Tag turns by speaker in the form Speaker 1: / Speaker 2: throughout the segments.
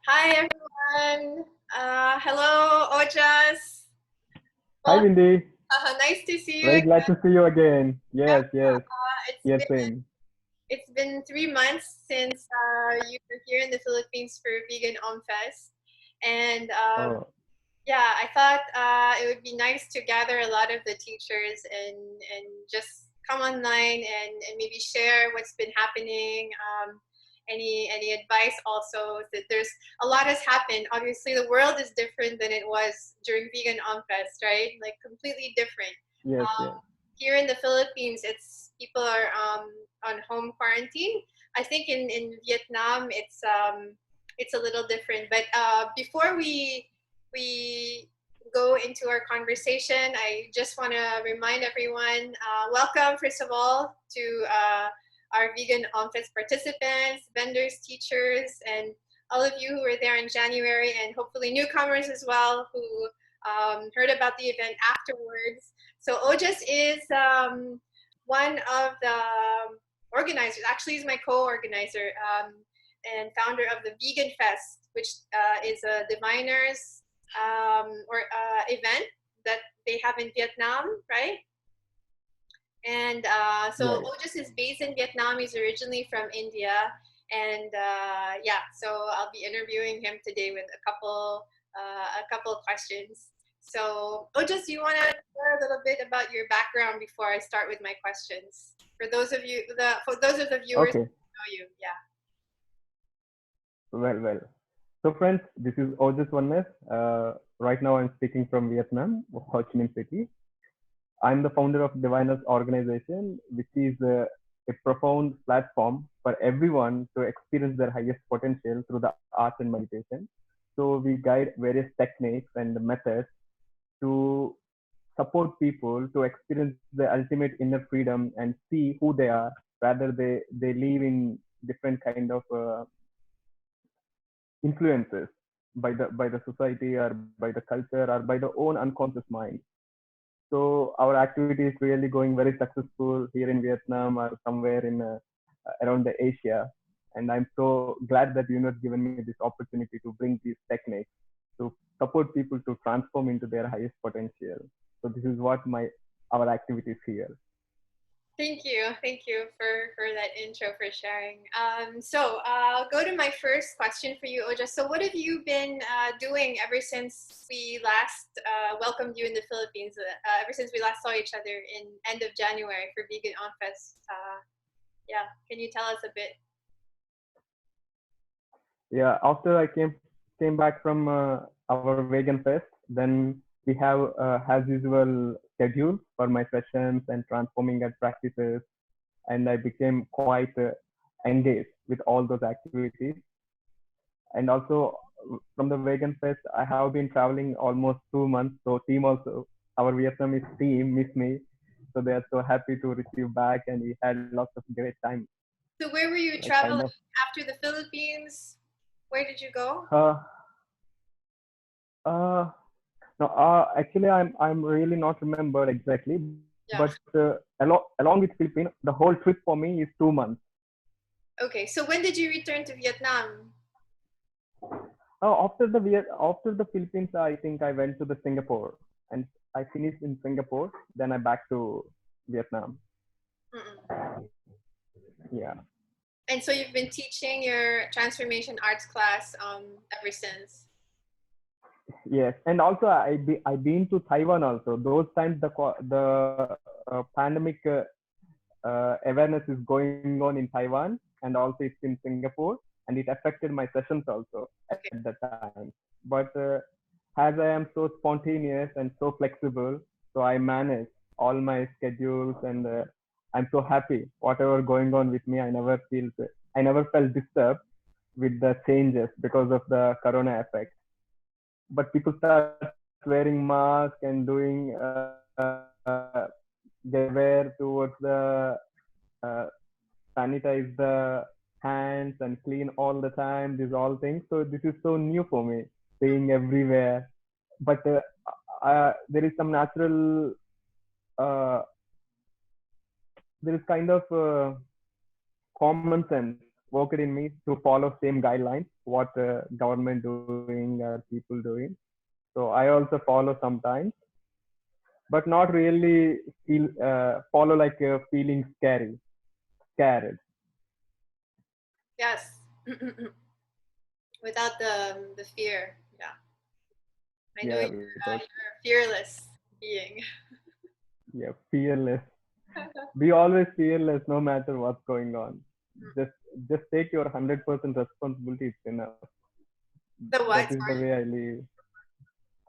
Speaker 1: Hi everyone. Hello, Ojas.
Speaker 2: Hi,
Speaker 1: Well,
Speaker 2: Windy.
Speaker 1: nice to see you
Speaker 2: Very
Speaker 1: again.
Speaker 2: glad to see you again.
Speaker 1: Yeah,
Speaker 2: Yes, yes.
Speaker 1: it's
Speaker 2: Yes,
Speaker 1: been
Speaker 2: same.
Speaker 1: it's been 3 months since you were here in the Philippines for Vegan Om Fest, and
Speaker 2: Oh,
Speaker 1: yeah, I thought it would be nice to gather a lot of the teachers and just come online and maybe share what's been happening. Any advice also that there's a lot has happened. Obviously, the world is different than it was during Vegan On Fest, right? Like completely different.
Speaker 2: yes,
Speaker 1: Um,
Speaker 2: yes.
Speaker 1: Here in the Philippines, it's people are on home quarantine. I think in Vietnam, it's a little different. But before we go into our conversation, I just want to remind everyone welcome, first of all, to our Vegan Onfest participants, vendors, teachers, and all of you who were there in January, and hopefully newcomers as well who heard about the event afterwards. So OJUS is one of the organizers. Actually, he's my co-organizer and founder of the Vegan Fest, which is a diviners or event that they have in Vietnam, right? And
Speaker 2: Yeah,
Speaker 1: so Ojas is based in Vietnam. He's originally from India, and yeah, so I'll be interviewing him today with a couple of questions. So Ojas, you want to share a little bit about your background before I start with my questions? For those of the
Speaker 2: yeah.
Speaker 1: viewers
Speaker 2: Okay.
Speaker 1: who know you, yeah.
Speaker 2: Well, well. So, friends, this is Ojas Oneness. Right now, I'm speaking from Vietnam, Ho Chi Minh City. I'm the founder of Diviners Organization, which is a profound platform for everyone to experience their highest potential through the art and meditation. So, we guide various techniques and methods to support people to experience the ultimate inner freedom and see who they are rather they live in different kind of influences by the society or by the culture or by the own unconscious mind. So our activity is really going very successful here in Vietnam or somewhere in around the Asia. And I'm so glad that you have given me this opportunity to bring these techniques to support people to transform into their highest potential. So this is what my our activities here.
Speaker 1: Thank you for that intro for sharing. So I'll go to my first question for you, Oja. So what have you been doing ever since we last welcomed you in the Philippines? Ever since we last saw each other in end of January for Vegan On Fest. Yeah, can you tell us a bit?
Speaker 2: Yeah, after I came back from our vegan fest, then we have as usual schedule for my sessions and transforming at practices, and I became quite engaged with all those activities. And also from the vegan fest, I have been traveling almost 2 months. So team also, our Vietnamese team miss me, so they are so happy to receive back, and we had lots of great time.
Speaker 1: So where were you
Speaker 2: Like kind
Speaker 1: traveling
Speaker 2: of.
Speaker 1: after the Philippines? Where did you go?
Speaker 2: Uh, uh, No, actually, I'm really not remembered exactly, but
Speaker 1: Yeah.
Speaker 2: along with Philippines, the whole trip for me is 2 months.
Speaker 1: Okay. So when did you return to Vietnam?
Speaker 2: After the Philippines, I think I went to the Singapore and I finished in Singapore. Then I back to Vietnam.
Speaker 1: Mm-mm.
Speaker 2: Yeah.
Speaker 1: And so you've been teaching your transformation arts class ever since.
Speaker 2: Yes, and also I been to Taiwan also. Those times the pandemic awareness is going on in Taiwan, and also it's in Singapore, and it affected my sessions also at
Speaker 1: Okay.
Speaker 2: that time. But as I am so spontaneous and so flexible, so I manage all my schedules, and I'm so happy. Whatever going on with me, I never felt disturbed with the changes because of the Corona effect. But people start wearing masks and doing get aware towards uh, sanitize the hands and clean all the time. These all things. So this is so new for me, being everywhere. But there is some natural. Uh, there is kind of common sense worked in me to follow same guidelines what government doing or people doing. So I also follow sometimes, but not really feel follow like feeling scared.
Speaker 1: Yes. Without the fear. Yeah. I know
Speaker 2: Yeah,
Speaker 1: you're a fearless being.
Speaker 2: yeah, fearless. Be always fearless, no matter what's going on. Just just take your 100% responsibility. It's enough.
Speaker 1: The
Speaker 2: That
Speaker 1: what?
Speaker 2: is the way I live.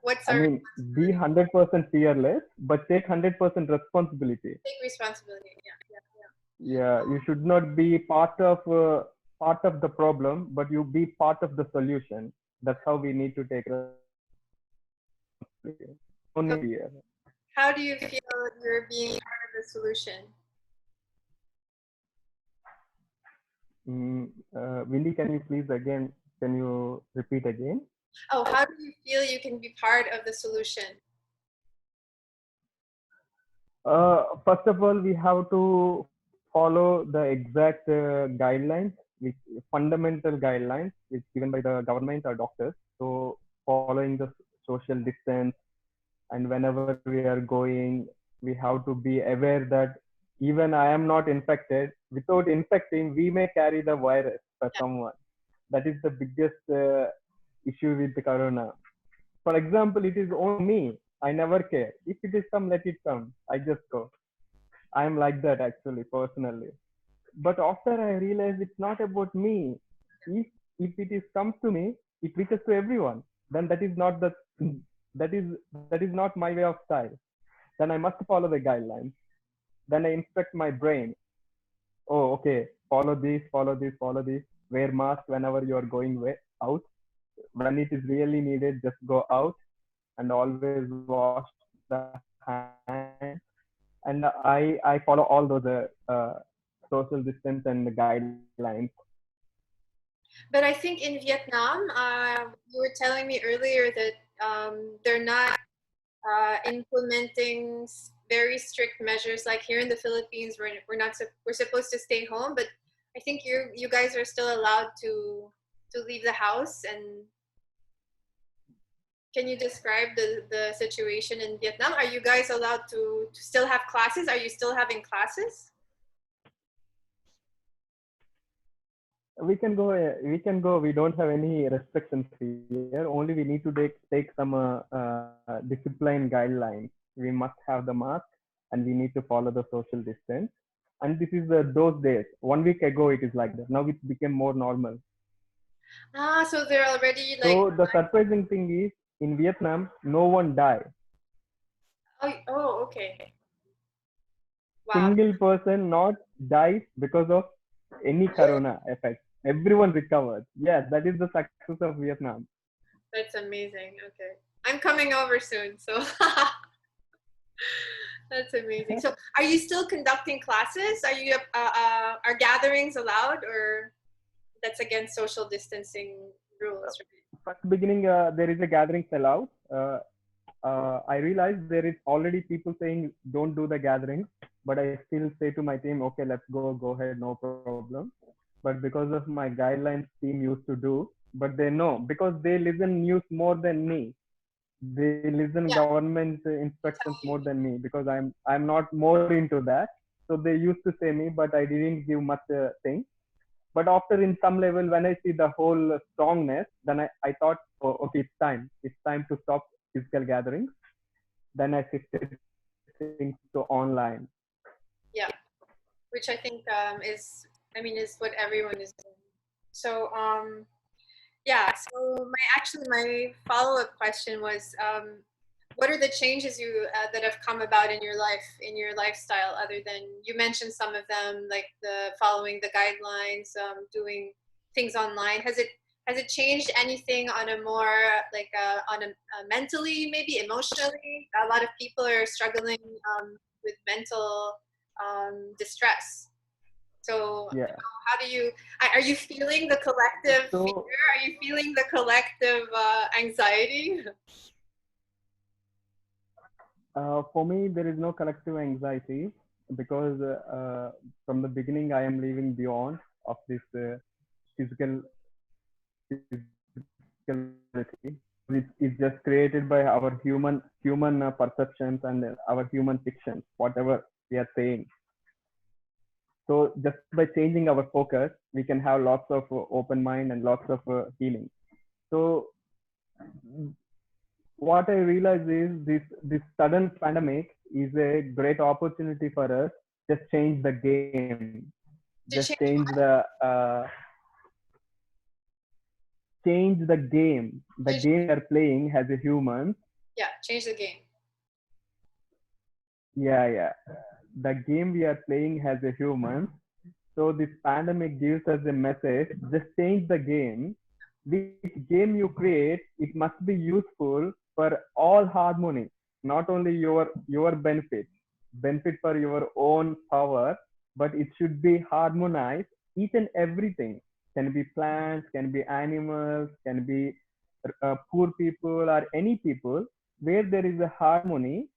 Speaker 1: What's
Speaker 2: I
Speaker 1: our
Speaker 2: mean, be
Speaker 1: responsibility?
Speaker 2: 100% fearless, but take 100% responsibility.
Speaker 1: Take responsibility. Yeah, yeah, yeah.
Speaker 2: Yeah, you should not be part of the problem, but you be part of the solution. That's how we need to take responsibility. No
Speaker 1: So
Speaker 2: need fear.
Speaker 1: how do you feel you're being part of the solution?
Speaker 2: Windy, can you please again? Can you repeat again?
Speaker 1: Oh, how do you feel you can be part of the solution?
Speaker 2: First of all, we have to follow the exact guidelines, which fundamental guidelines, which given by the government or doctors. So following the social distance, and whenever we are going, we have to be aware that even I am not infected. Without infecting, we may carry the virus for
Speaker 1: Yeah.
Speaker 2: someone. That is the biggest issue with the corona. For example, it is only me. I never care. If it is come, let it come. I just go. I am like that actually, personally. But after I realized it's not about me. If it is comes to me, it reaches to everyone. Then that is not the that is not my way of style. Then I must follow the guidelines. Then I inspect my brain. Oh, okay. Follow this, follow this, follow this. Wear mask whenever you are going out. When it is really needed, just go out and always wash the hands. And I follow all those social distance and the guidelines.
Speaker 1: But I think in Vietnam, you were telling me earlier that they're not implementing very strict measures like here in the Philippines. We're not we're supposed to stay home, but I think you guys are still allowed to leave the house. And can you describe the situation in Vietnam? Are you guys allowed to still have classes? Are you still having classes?
Speaker 2: We can go. We don't have any restrictions here. Only we need to take some discipline guidelines. We must have the mask, and we need to follow the social distance. And this is those days. 1 week ago, it is like that. Now it became more normal.
Speaker 1: Ah, so they're already like,
Speaker 2: So the surprising thing is, in Vietnam, no one died.
Speaker 1: oh, okay. Wow.
Speaker 2: Single person not died because of any corona effect. Everyone recovered. Yes, that is the success of Vietnam.
Speaker 1: That's amazing. Okay. I'm coming over soon, so that's amazing. So, are you still conducting classes? Are gatherings allowed, or that's against social distancing rules?
Speaker 2: First beginning, there is a gathering allowed. I realized there is already people saying don't do the gatherings, but I still say to my team, okay, let's go ahead, no problem. But because of my guidelines, team used to do, but they know because they listen news more than me. They listen
Speaker 1: Yeah,
Speaker 2: government instructions more than me because I'm not more into that. So they used to say me, but I didn't give much thing. But after in some level, when I see the whole strongness, then I thought, oh, okay, it's time to stop physical gatherings. Then I shifted things to online.
Speaker 1: yeah. Which I think is, I mean, is what everyone is doing. So, yeah. So my follow up question was, what are the changes that have come about in your life, in your lifestyle, other than you mentioned some of them, like the following the guidelines, doing things online. Has it changed anything on a more like on a mentally, maybe emotionally? A lot of people are struggling with mental distress. So
Speaker 2: Yeah.
Speaker 1: how do you, are you feeling the collective
Speaker 2: So
Speaker 1: fear? Are you feeling the collective anxiety?
Speaker 2: for me, there is no collective anxiety because from the beginning, I am living beyond of this physical reality. It's just created by our human perceptions and our human fictions, whatever we are saying. So just by changing our focus, we can have lots of open mind and lots of healing. So what I realize is this sudden pandemic is a great opportunity for us. Just change the game.
Speaker 1: To
Speaker 2: Just
Speaker 1: change
Speaker 2: change
Speaker 1: what?
Speaker 2: the change the game. The
Speaker 1: Change,
Speaker 2: game we are playing as a human.
Speaker 1: yeah, change the game.
Speaker 2: Yeah, yeah. The game we are playing as a human. So this pandemic gives us a message. Just change the game. Which game you create, it must be useful for all harmony, not only your benefit for your own power, but it should be harmonized. Each and everything can be plants, can be animals, can be poor people or any people. Where there is a harmony,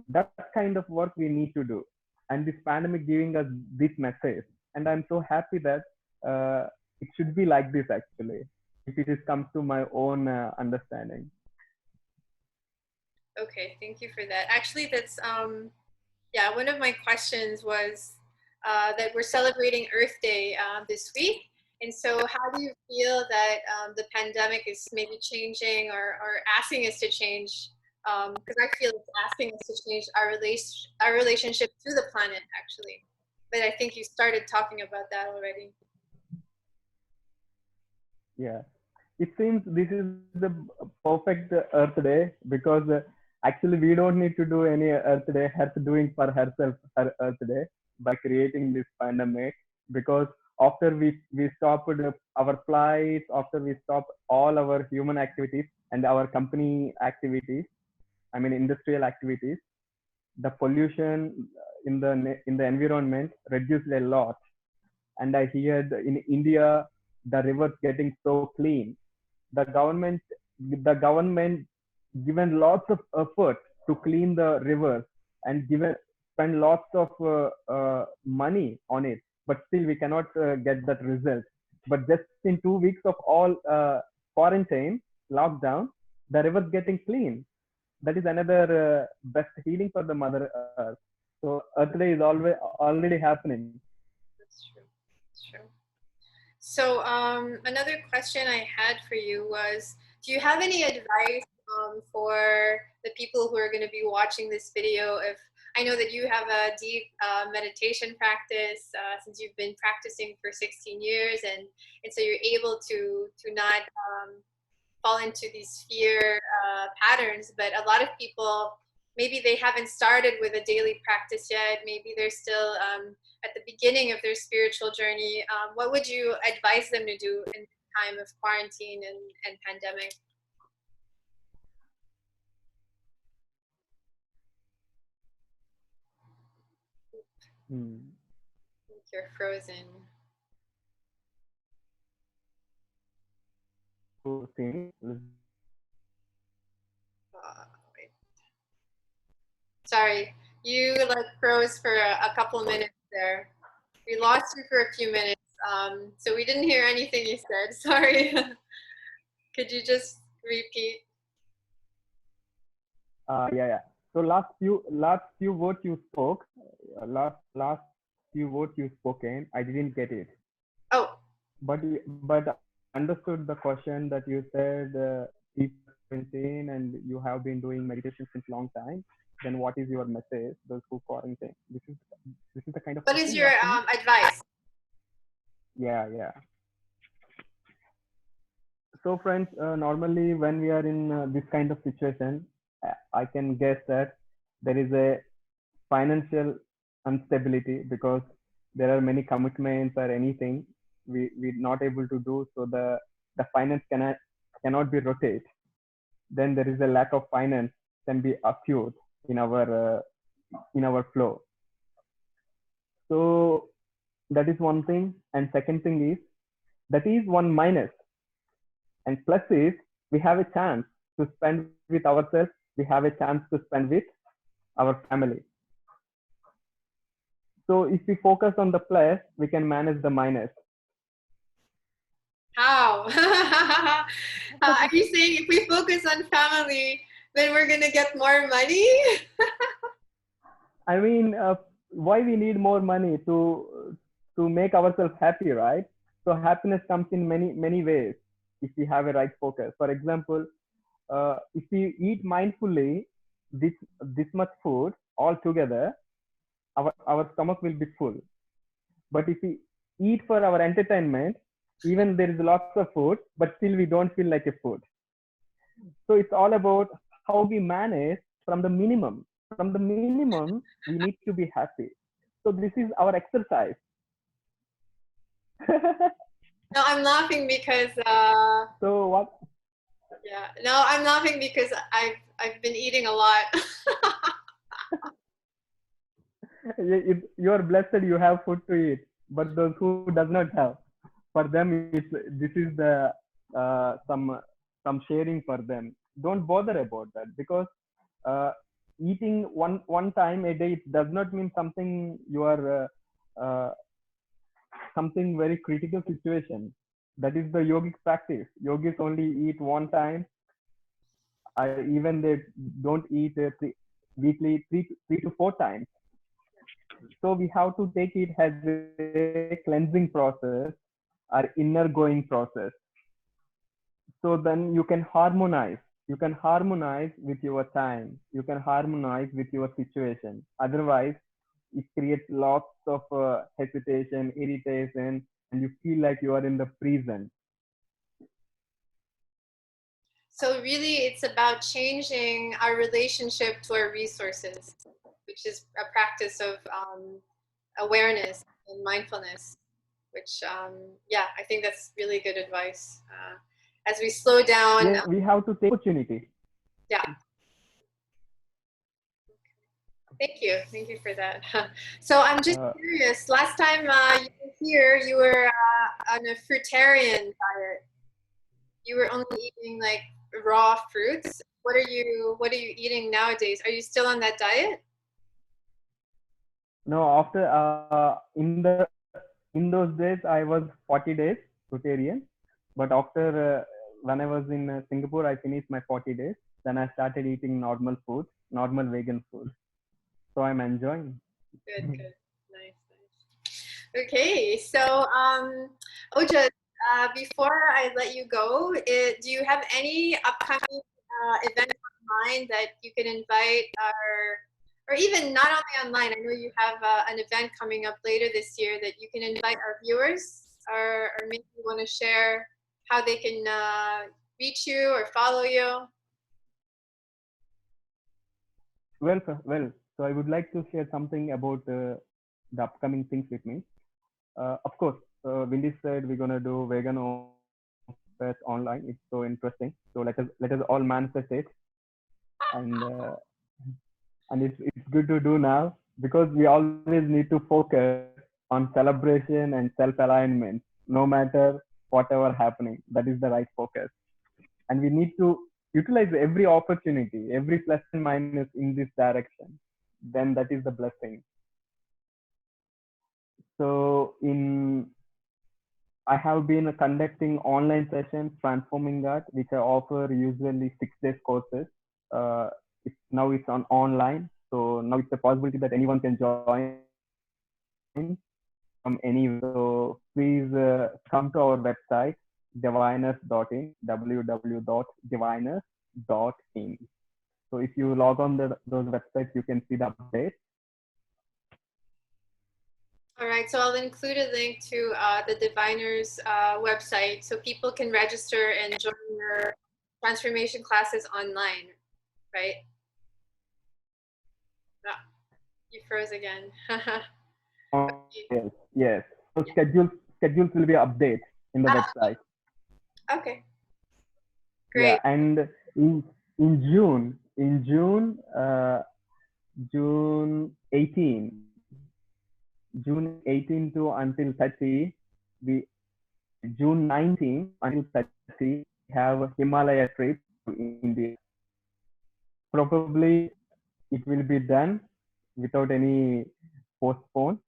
Speaker 2: that kind of work we need to do. And this pandemic giving us this message, and I'm so happy that it should be like this actually, if it is comes to my own understanding.
Speaker 1: Okay, thank you for that. Actually, that's yeah, one of my questions was that we're celebrating Earth Day this week. And so, how do you feel that the pandemic is maybe changing or asking us to change? Because I feel it's asking us to change our relationship to the planet, actually. But I think you started talking about that already.
Speaker 2: Yeah, it seems this is the perfect Earth Day, because actually we don't need to do any Earth Day. Earth doing for herself her Earth Day by creating this pandemic. Because after we stopped our flights, after we stopped all our human activities and our company activities, I mean industrial activities, the pollution in the environment reduced a lot. And I heard in India the rivers getting so clean. The government given lots of effort to clean the rivers, and given spend lots of money on it, but still we cannot get that result. But just in 2 weeks of all quarantine lockdown, the rivers getting clean. That is another best healing for the mother earth. So Earth Day is always already happening.
Speaker 1: That's true. That's true. So, another question I had for you was, do you have any advice for the people who are going to be watching this video? If I know that you have a deep meditation practice since you've been practicing for 16 years, and so you're able to not fall into these fear patterns. But a lot of people, maybe they haven't started with a daily practice yet. Maybe they're still at the beginning of their spiritual journey. What would you advise them to do in time of quarantine and pandemic?
Speaker 2: Hmm.
Speaker 1: I think you're frozen.
Speaker 2: Two things.
Speaker 1: Wait. Sorry, you like froze for a couple of minutes there. We lost you for a few minutes, so we didn't hear anything you said. Sorry. Could you just repeat?
Speaker 2: Yeah, yeah. So last few words you spoke, last few words you spoken, I didn't get it.
Speaker 1: Oh,
Speaker 2: But understood the question that you said. If quarantine and you have been doing meditation since long time, then what is your message? Those who quarantine. This is the kind of
Speaker 1: what is
Speaker 2: question you're
Speaker 1: your
Speaker 2: asking me.
Speaker 1: advice?
Speaker 2: Yeah, yeah. So friends, normally when we are in this kind of situation, I can guess that there is a financial instability, because there are many commitments or anything we're not able to do. So the finance cannot be rotate. Then there is a lack of finance can be acute in our flow. So that is one thing. And second thing is, that is one minus. And plus is, we have a chance to spend with ourselves. We have a chance to spend with our family. So if we focus on the plus, we can manage the minus.
Speaker 1: How? Are you saying if we focus on family, then we're gonna get more money?
Speaker 2: I mean, why we need more money to make ourselves happy, right? So happiness comes in many ways if we have a right focus. For example, if we eat mindfully this this much food all together, our stomach will be full. But if we eat for our entertainment, even there is lots of food, but still we don't feel like a food. So it's all about how we manage from the minimum. From the minimum, we need to be happy. So this is our exercise.
Speaker 1: No, I'm laughing because
Speaker 2: So what?
Speaker 1: yeah. No, I'm laughing because I've been eating a lot.
Speaker 2: You are blessed. You have food to eat, but those who does not have, for them, it's this is the some sharing for them. Don't bother about that because uh, eating one time a day it does not mean something you are something very critical situation. That is the yogic practice. Yogis only eat one time. Even they don't eat weekly three to four times. So we have to take it as a cleansing process, our inner going process. So then you can harmonize. You can harmonize with your time. You can harmonize with your situation. Otherwise, it creates lots of hesitation, irritation, and you feel like you are in the prison.
Speaker 1: So really, it's about changing our relationship to our resources, which is a practice of awareness and mindfulness. Which yeah, I think that's really good advice. As we slow down,
Speaker 2: Yeah, we have to take opportunity.
Speaker 1: yeah. Thank you for that. So I'm just
Speaker 2: Uh,
Speaker 1: curious. Last time you were here, you were on a fruitarian diet. You were only eating like raw fruits. What are you eating nowadays? Are you still on that diet?
Speaker 2: no, after in those days I was 40 days fruitarian, but after when I was in Singapore, I finished my 40 days. Then I started eating normal food, normal vegan food. So I'm enjoying.
Speaker 1: Good, good. Nice, nice. Okay, so Oja, before I let you go, do you have any upcoming events online that you can invite or even not only online? I know you have an event coming up later this year that you can invite our viewers, or maybe you want to share how they can reach you or follow you.
Speaker 2: Well, sir, well. So I would like to share something about the upcoming things with me. Of course, Wendy said we're gonna do vegan home fest online. It's so interesting. So let us all manifest it, and it's good to do now because we always need to focus on celebration and self alignment, no matter whatever happening. That is the right focus, and we need to utilize every opportunity, every plus and minus in this direction. Then that is the blessing. So in I have been conducting online sessions, transforming that, which I offer usually 6 days courses. Now it's on online, so now it's a possibility that anyone can join from anywhere. So please come to our website, diviners.in, www.diviners.in. So if you log on those websites, you can see the updates.
Speaker 1: All right, so I'll include a link to the Diviners website so people can register and join your transformation classes online, right? Ah, you froze again.
Speaker 2: Yes, yes. So schedules will be updated in the website.
Speaker 1: Okay,
Speaker 2: Yeah,
Speaker 1: great.
Speaker 2: and in June 18 to until 30, we June 19 until 30 have a Himalaya trip to India. Probably it will be done without any postpone.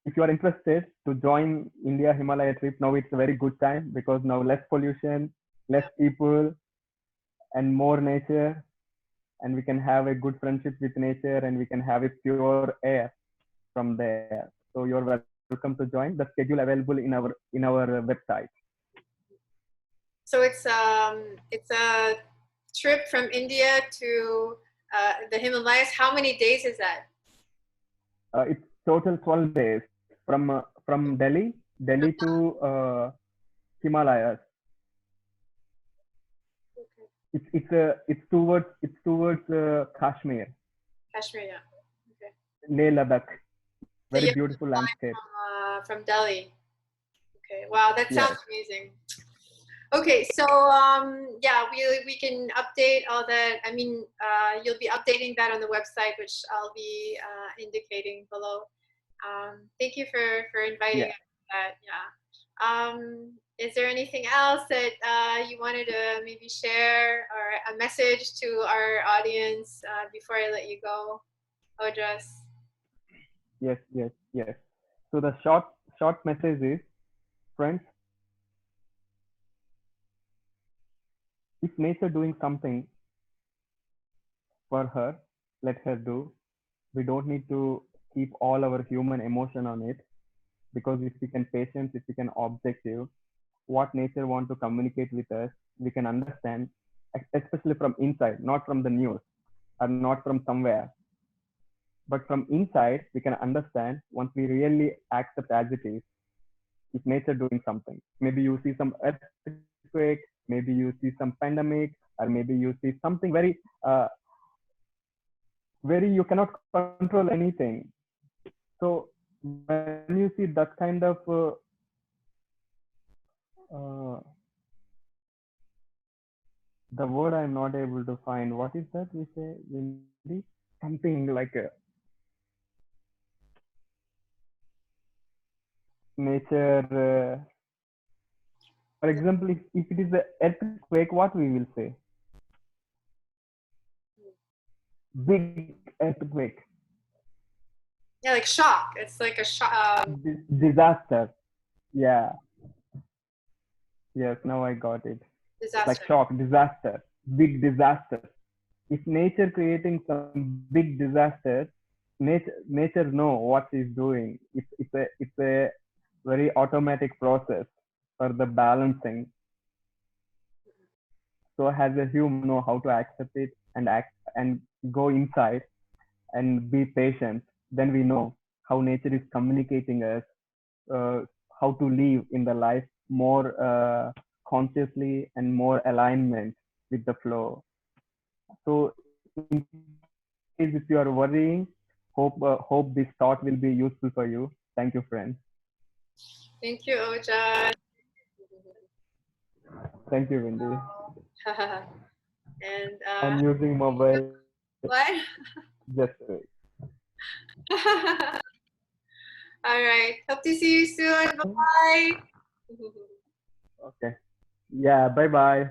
Speaker 2: if you are interested to join India Himalaya trip, now it's a very good time because now less pollution, less people, and more nature, and we can have a good friendship with nature, and we can have a pure air from there. So you're welcome to join. The schedule available in our website.
Speaker 1: So it's a trip from India to the Himalayas. How many days is that?
Speaker 2: It's total 12 days from Delhi to Himalayas.
Speaker 1: Okay.
Speaker 2: It's towards Kashmir,
Speaker 1: Kashmir, yeah. Okay.
Speaker 2: Leh Ladakh.
Speaker 1: So
Speaker 2: Very
Speaker 1: you're
Speaker 2: beautiful landscape.
Speaker 1: from Delhi. Okay. Wow, that
Speaker 2: Yes.
Speaker 1: sounds amazing. Okay, so yeah, we can update all that. I mean, you'll be updating that on the website, which I'll be indicating below. Thank you for inviting
Speaker 2: Yeah.
Speaker 1: us to that. Yeah. Is there anything else that you wanted to maybe share or a message to our audience before I let you go, Ojas?
Speaker 2: Yes. Yes. Yes. So the short message is, friends, if nature doing something for her, let her do. We don't need to keep all our human emotion on it, because if we can patience, if we can objective what nature want to communicate with us, we can understand, especially from inside, not from the news or not from somewhere, but from inside we can understand once we really accept as it is. If nature doing something, maybe you see some earthquake, maybe you see some pandemic, or maybe you see something very you cannot control anything. So when you see that kind of uh, the word I'm not able to find. What is that we say, Wendy? Something like a nature. For example, if it is an earthquake, what we will say? Big earthquake.
Speaker 1: Yeah, like shock. It's like a shock.
Speaker 2: Disaster. Yeah. Yes, now I got it.
Speaker 1: Disaster.
Speaker 2: Like shock, disaster, big disaster. If nature creating some big disaster, nature know what she's doing. It's a very automatic process for the balancing. So as a human know how to accept it and act and go inside and be patient, then we know how nature is communicating us, uh, how to live in the life more consciously and more alignment with the flow. So in case if you are worrying, hope this thought will be useful for you. Thank you, friends.
Speaker 1: Thank you, Oja.
Speaker 2: Thank you, Wendy.
Speaker 1: And
Speaker 2: I'm using mobile.
Speaker 1: what?
Speaker 2: Just
Speaker 1: All right. Hope to see you soon. Bye.
Speaker 2: okay. Yeah. Bye bye.